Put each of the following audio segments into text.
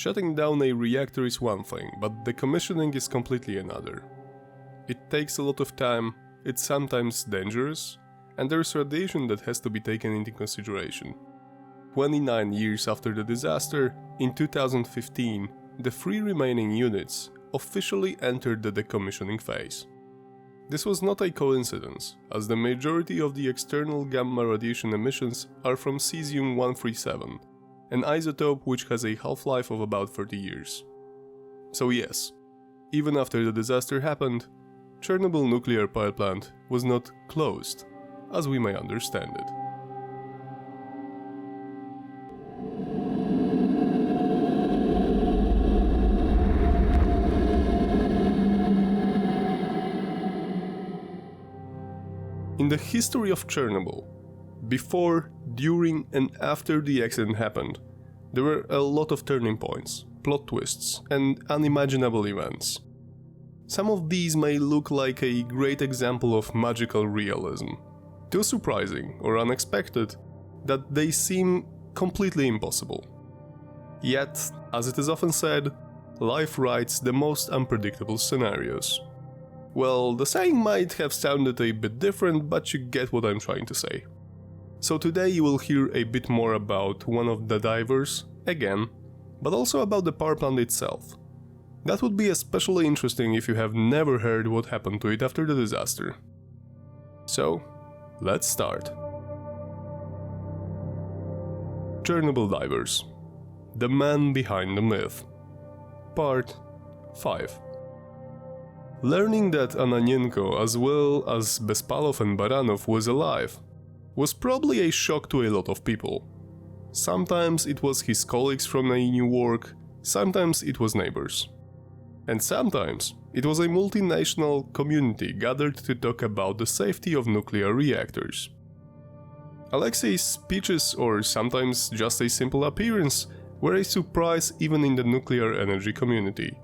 Shutting down a reactor is one thing, but decommissioning is completely another. It takes a lot of time, it's sometimes dangerous, and there's radiation that has to be taken into consideration. 29 years after the disaster, in 2015, the 3 remaining units officially entered the decommissioning phase. This was not a coincidence, as the majority of the external gamma radiation emissions are from cesium-137, an isotope which has a half-life of about 30 years. So yes, even after the disaster happened, Chernobyl Nuclear Power Plant was not closed, as we may understand it. In the history of Chernobyl, before, during and after the accident happened, there were a lot of turning points, plot twists and unimaginable events. Some of these may look like a great example of magical realism, too surprising or unexpected that they seem completely impossible. Yet, as it is often said, life writes the most unpredictable scenarios. Well, the saying might have sounded a bit different, but you get what I'm trying to say. So today you will hear a bit more about one of the divers, again, but also about the power plant itself. That would be especially interesting if you have never heard what happened to it after the disaster. So, let's start. Chernobyl divers. The man behind the myth. Part 5. Learning that Ananenko, as well as Bespalov and Baranov, was alive was probably a shock to a lot of people. Sometimes it was his colleagues from a new work, sometimes it was neighbors. And sometimes it was a multinational community gathered to talk about the safety of nuclear reactors. Alexei's speeches, or sometimes just a simple appearance, were a surprise even in the nuclear energy community.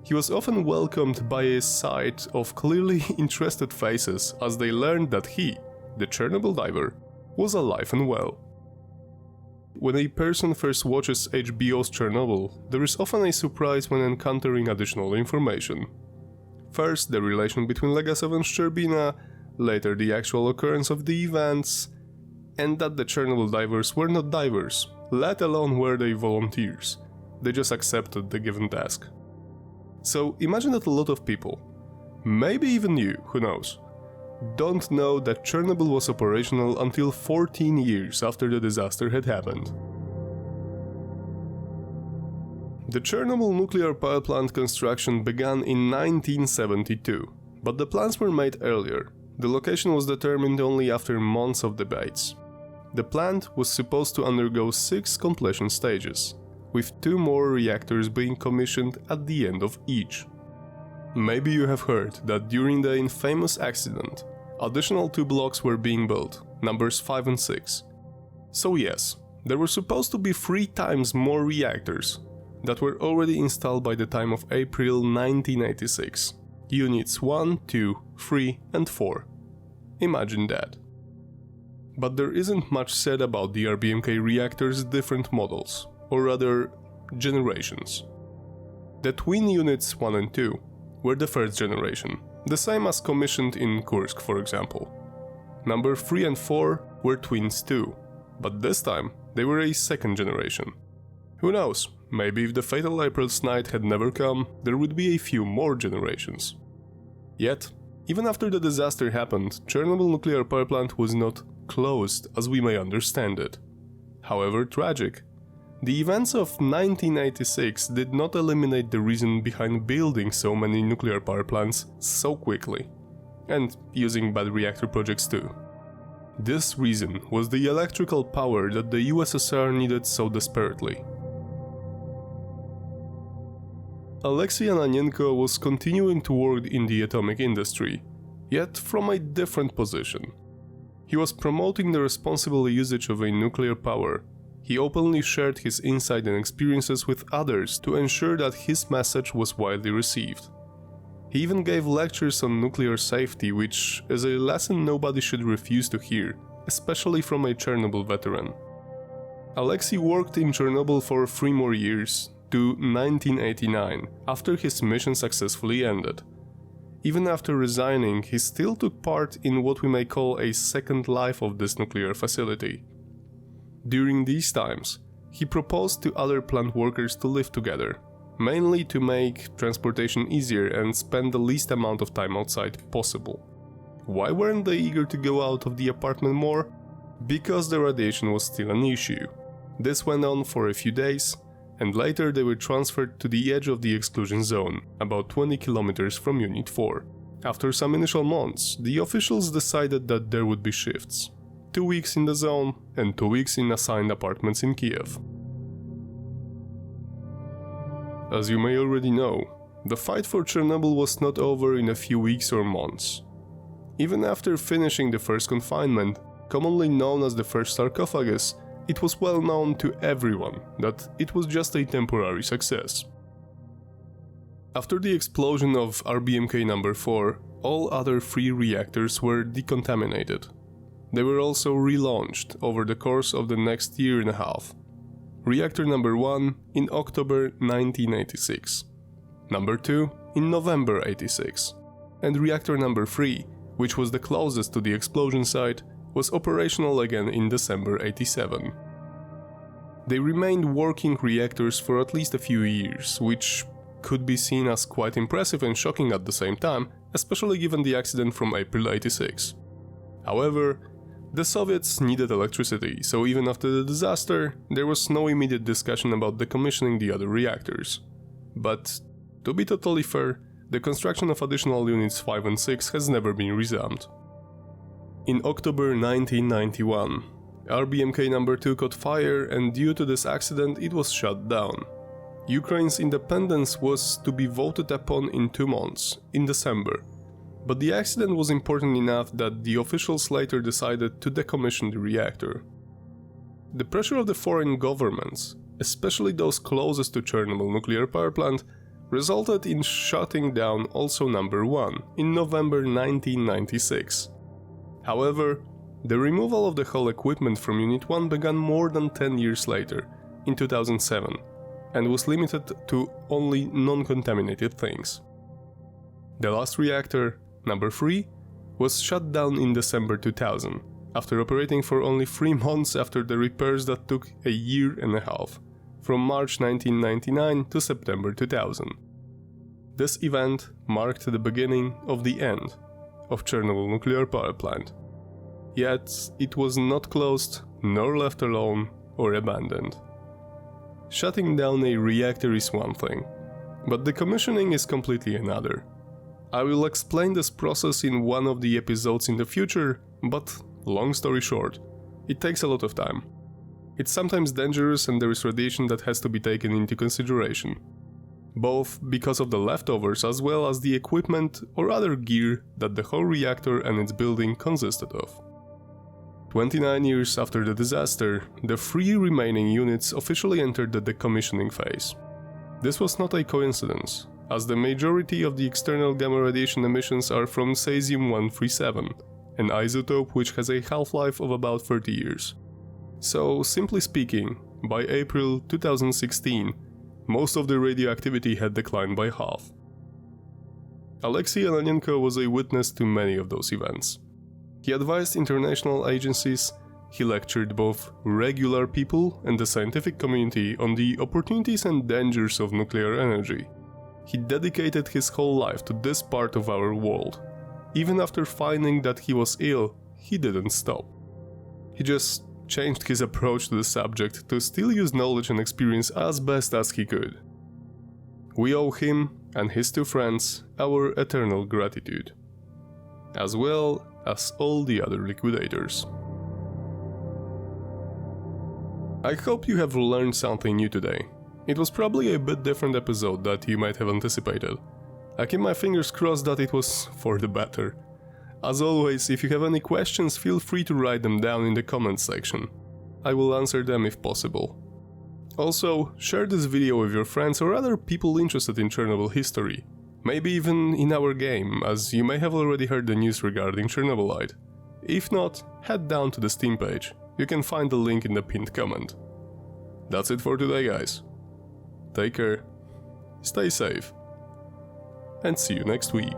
He was often welcomed by a sight of clearly interested faces as they learned that he, the Chernobyl diver, was alive and well. When a person first watches HBO's Chernobyl, there is often a surprise when encountering additional information. First, the relation between Legasov and Shcherbina, later the actual occurrence of the events, and that the Chernobyl divers were not divers, let alone were they volunteers. They just accepted the given task. So imagine that a lot of people, maybe even you, who knows, don't know that Chernobyl was operational until 14 years after the disaster had happened. The Chernobyl nuclear power plant construction began in 1972, but the plans were made earlier. The location was determined only after months of debates. The plant was supposed to undergo 6 completion stages, with 2 more reactors being commissioned at the end of each. Maybe you have heard that during the infamous accident, additional 2 blocks were being built, numbers 5 and 6. So yes, there were supposed to be 3 times more reactors that were already installed by the time of April 1986. Units 1, 2, 3 and 4. Imagine that. But there isn't much said about the RBMK reactor's different models, or rather, generations. The twin units 1 and 2 were the first generation, the same as commissioned in Kursk, for example. Number 3 and 4 were twins too, but this time they were a second generation. Who knows, maybe if the fatal April's night had never come, there would be a few more generations. Yet, even after the disaster happened, Chernobyl nuclear power plant was not closed as we may understand it. However tragic, the events of 1986 did not eliminate the reason behind building so many nuclear power plants so quickly, and using bad reactor projects too. This reason was the electrical power that the USSR needed so desperately. Alexei Ananenko was continuing to work in the atomic industry, yet from a different position. He was promoting the responsible usage of a nuclear power. He openly shared his insight and experiences with others to ensure that his message was widely received. He even gave lectures on nuclear safety, which is a lesson nobody should refuse to hear, especially from a Chernobyl veteran. Alexei worked in Chernobyl for 3 more years, to 1989, after his mission successfully ended. Even after resigning, he still took part in what we may call a second life of this nuclear facility. During these times, he proposed to other plant workers to live together, mainly to make transportation easier and spend the least amount of time outside possible. Why weren't they eager to go out of the apartment more? Because the radiation was still an issue. This went on for a few days, and later they were transferred to the edge of the exclusion zone, about 20 kilometers from Unit 4. After some initial months, the officials decided that there would be shifts. 2 weeks in the zone and 2 weeks in assigned apartments in Kiev. As you may already know, the fight for Chernobyl was not over in a few weeks or months. Even after finishing the first confinement, commonly known as the first sarcophagus, it was well known to everyone that it was just a temporary success. After the explosion of RBMK number 4, all other 3 reactors were decontaminated. They were also relaunched over the course of the next year and a half. Reactor number 1 in October 1986, number 2 in November 86, and reactor number 3, which was the closest to the explosion site, was operational again in December 87. They remained working reactors for at least a few years, which could be seen as quite impressive and shocking at the same time, especially given the accident from April 86. However, the Soviets needed electricity, so even after the disaster, there was no immediate discussion about decommissioning the other reactors. But, to be totally fair, the construction of additional units 5 and 6 has never been resumed. In October 1991, RBMK number 2 caught fire, and due to this accident it was shut down. Ukraine's independence was to be voted upon in 2 months, in December. But the accident was important enough that the officials later decided to decommission the reactor. The pressure of the foreign governments, especially those closest to Chernobyl Nuclear Power Plant, resulted in shutting down also number 1 in November 1996. However, the removal of the whole equipment from Unit 1 began more than 10 years later, in 2007, and was limited to only non-contaminated things. The last reactor, number 3, was shut down in December 2000, after operating for only 3 months after the repairs that took a year and a half, from March 1999 to September 2000. This event marked the beginning of the end of Chernobyl Nuclear Power Plant. Yet, it was not closed, nor left alone or abandoned. Shutting down a reactor is one thing, but decommissioning is completely another. I will explain this process in one of the episodes in the future, but long story short, it takes a lot of time. It's sometimes dangerous and there is radiation that has to be taken into consideration, both because of the leftovers as well as the equipment or other gear that the whole reactor and its building consisted of. 29 years after the disaster, the 3 remaining units officially entered the decommissioning phase. This was not a coincidence, as the majority of the external gamma radiation emissions are from cesium-137, an isotope which has a half-life of about 30 years. So, simply speaking, by April 2016, most of the radioactivity had declined by half. Alexei Ananenko was a witness to many of those events. He advised international agencies, he lectured both regular people and the scientific community on the opportunities and dangers of nuclear energy. He dedicated his whole life to this part of our world. Even after finding that he was ill, he didn't stop. He just changed his approach to the subject to still use knowledge and experience as best as he could. We owe him and his 2 friends our eternal gratitude, as well as all the other liquidators. I hope you have learned something new today. It was probably a bit different episode that you might have anticipated. I keep my fingers crossed that it was for the better. As always, if you have any questions, feel free to write them down in the comments section. I will answer them if possible. Also, share this video with your friends or other people interested in Chernobyl history. Maybe even in our game, as you may have already heard the news regarding Chernobylite. If not, head down to the Steam page. You can find the link in the pinned comment. That's it for today, guys. take care, stay safe, and see you next week.